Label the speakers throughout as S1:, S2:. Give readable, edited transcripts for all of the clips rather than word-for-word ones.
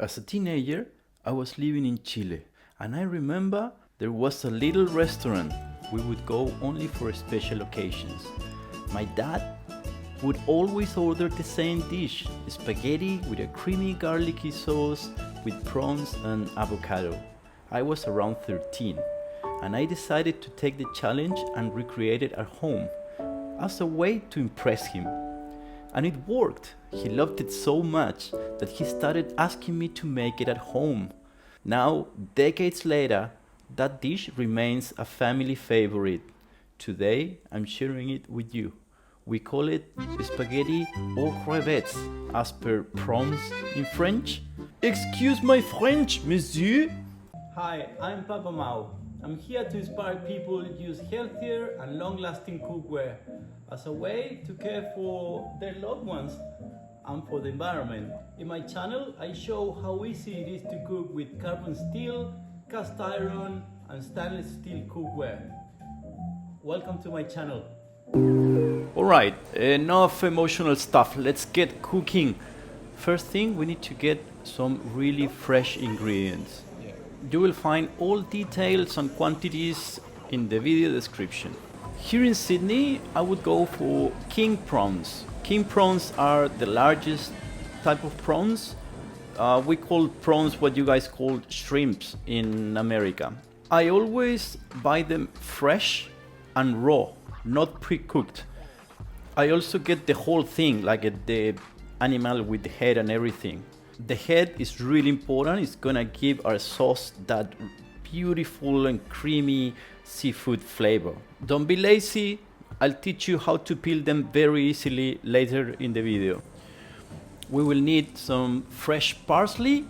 S1: As a teenager, I was living in Chile, and I remember there was a little restaurant we would go only for special occasions. My dad would always order the same dish, spaghetti with a creamy garlicky sauce with prawns and avocado. I was around 13, and I decided to take the challenge and recreate it at home as a way to impress him. And it worked. He loved it so much that he started asking me to make it at home. Now, decades later, that dish remains a family favorite. Today, I'm sharing it with you. We call it spaghetti aux crevettes, as per prawns in French. Excuse my French, monsieur? Hi, I'm Papa Mao. I'm here to inspire people to use healthier and long-lasting cookware as a way to care for their loved ones and for the environment. In my channel, I show how easy it is to cook with carbon steel, cast iron, and stainless steel cookware. Welcome to my channel. Alright, enough emotional stuff. Let's get cooking. First thing, we need to get some really fresh ingredients. You will find all details and quantities in the video description. Here in Sydney, I would go for king prawns. King prawns are the largest type of prawns. We call prawns what you guys call shrimps in America. I always buy them fresh and raw, not pre-cooked. I also get the whole thing, like the animal with the head and everything. The head is really important. It's gonna give our sauce that beautiful and creamy seafood flavor. Don't be lazy. I'll teach you how to peel them very easily later in the video. We will need some fresh parsley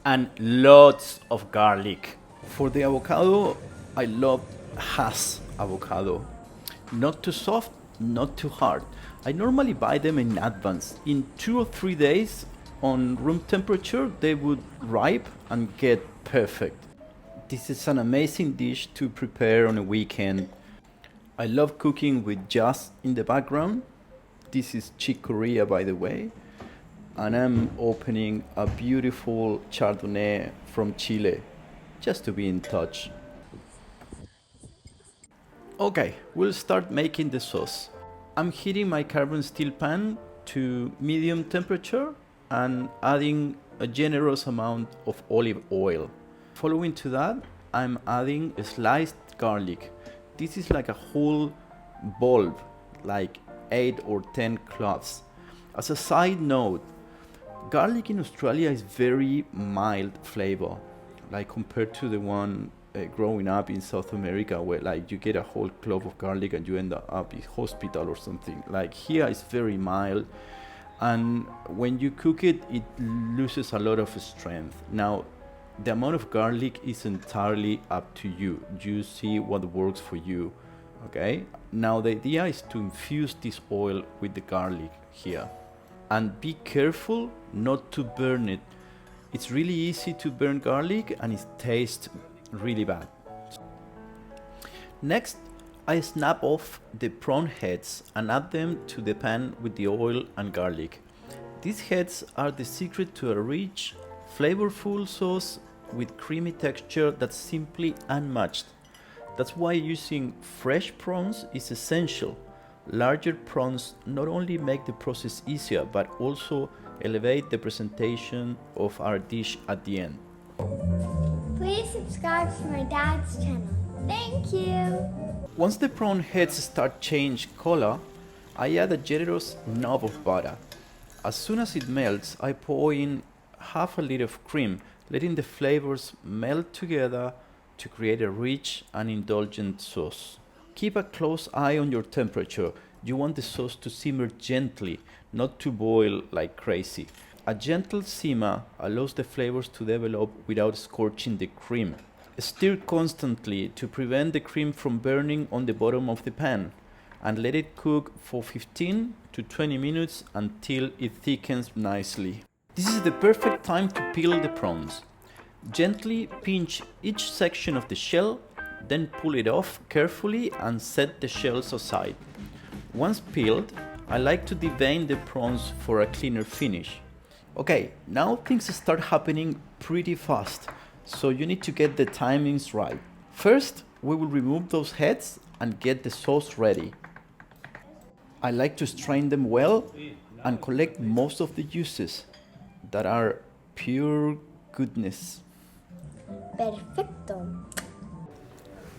S1: and lots of garlic. For the avocado, I love Hass avocado. Not too soft, not too hard. I normally buy them in advance. In 2 or 3 days, on room temperature, they would ripe and get perfect. This is an amazing dish to prepare on a weekend. I love cooking with jazz in the background. This is Chick Corea, by the way. And I'm opening a beautiful Chardonnay from Chile, just to be in touch. Okay, we'll start making the sauce. I'm heating my carbon steel pan to medium temperature and adding a generous amount of olive oil. Following to that, I'm adding sliced garlic. This is like a whole bulb, like 8 or 10 cloves. As a side note, garlic in Australia is very mild flavor, like compared to the one growing up in South America, where like you get a whole clove of garlic and you end up in hospital or something. Like here it's very mild. And when you cook it, it loses a lot of strength. Now, the amount of garlic is entirely up to you. You see what works for you, okay? Now, the idea is to infuse this oil with the garlic here. And be careful not to burn it. It's really easy to burn garlic and it tastes really bad. Next, I snap off the prawn heads and add them to the pan with the oil and garlic. These heads are the secret to a rich, flavorful sauce with creamy texture that's simply unmatched. That's why using fresh prawns is essential. Larger prawns not only make the process easier, but also elevate the presentation of our dish at the end.
S2: Please subscribe to my dad's channel. Thank you.
S1: Once the prawn heads start change color, I add a generous knob of butter. As soon as it melts, I pour in half a liter of cream, letting the flavors melt together to create a rich and indulgent sauce. Keep a close eye on your temperature. You want the sauce to simmer gently, not to boil like crazy. A gentle simmer allows the flavors to develop without scorching the cream. Stir constantly to prevent the cream from burning on the bottom of the pan, and let it cook for 15 to 20 minutes until it thickens nicely. This is the perfect time to peel the prawns. Gently pinch each section of the shell, then pull it off carefully and set the shells aside. Once peeled, I like to devein the prawns for a cleaner finish. Okay, now things start happening pretty fast, so you need to get the timings right. First, we will remove those heads and get the sauce ready. I like to strain them well and collect most of the juices that are pure goodness.
S2: Perfecto.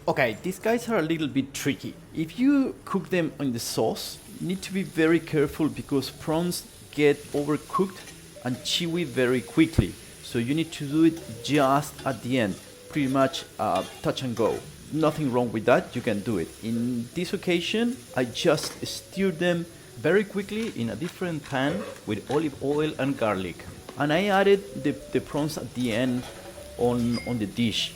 S1: Okay, these guys are a little bit tricky. If you cook them in the sauce, you need to be very careful because prawns get overcooked and chewy very quickly. So you need to do it just at the end, pretty much touch and go. Nothing wrong with that, you can do it. In this occasion, I just stir them very quickly in a different pan with olive oil and garlic. And I added the prawns at the end on the dish.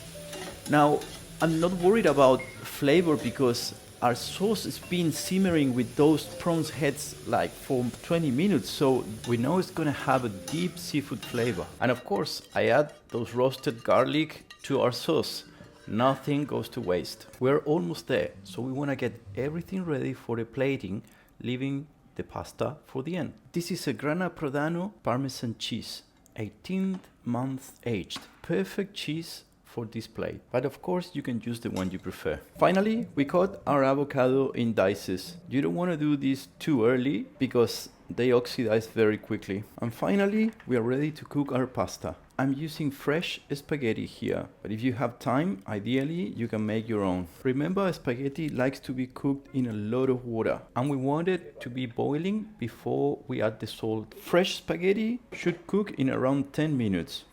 S1: Now, I'm not worried about flavor because our sauce has been simmering with those prawns heads like for 20 minutes, so we know it's gonna have a deep seafood flavor. And of course, I add those roasted garlic to our sauce. Nothing goes to waste. We're almost there, so we wanna get everything ready for the plating, leaving the pasta for the end. This is a Grana Padano Parmesan cheese, 18th month aged. Perfect cheese for this plate, but of course you can use the one you prefer. Finally, we cut our avocado in dices. You don't want to do this too early because they oxidize very quickly. And finally, we are ready to cook our pasta. I'm using fresh spaghetti here, but if you have time, ideally you can make your own. Remember, spaghetti likes to be cooked in a lot of water, and we want it to be boiling before we add the salt. Fresh spaghetti should cook in around 10 minutes.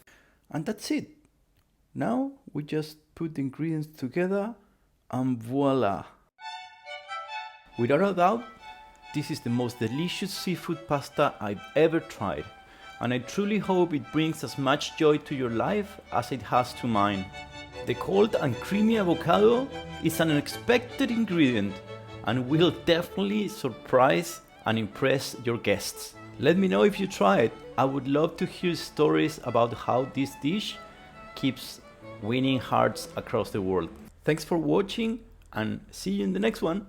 S1: And that's it. Now we just put the ingredients together and voila! Without a doubt, this is the most delicious seafood pasta I've ever tried, and I truly hope it brings as much joy to your life as it has to mine. The cold and creamy avocado is an unexpected ingredient and will definitely surprise and impress your guests. Let me know if you try it. I would love to hear stories about how this dish keeps winning hearts across the world. Thanks for watching and see you in the next one.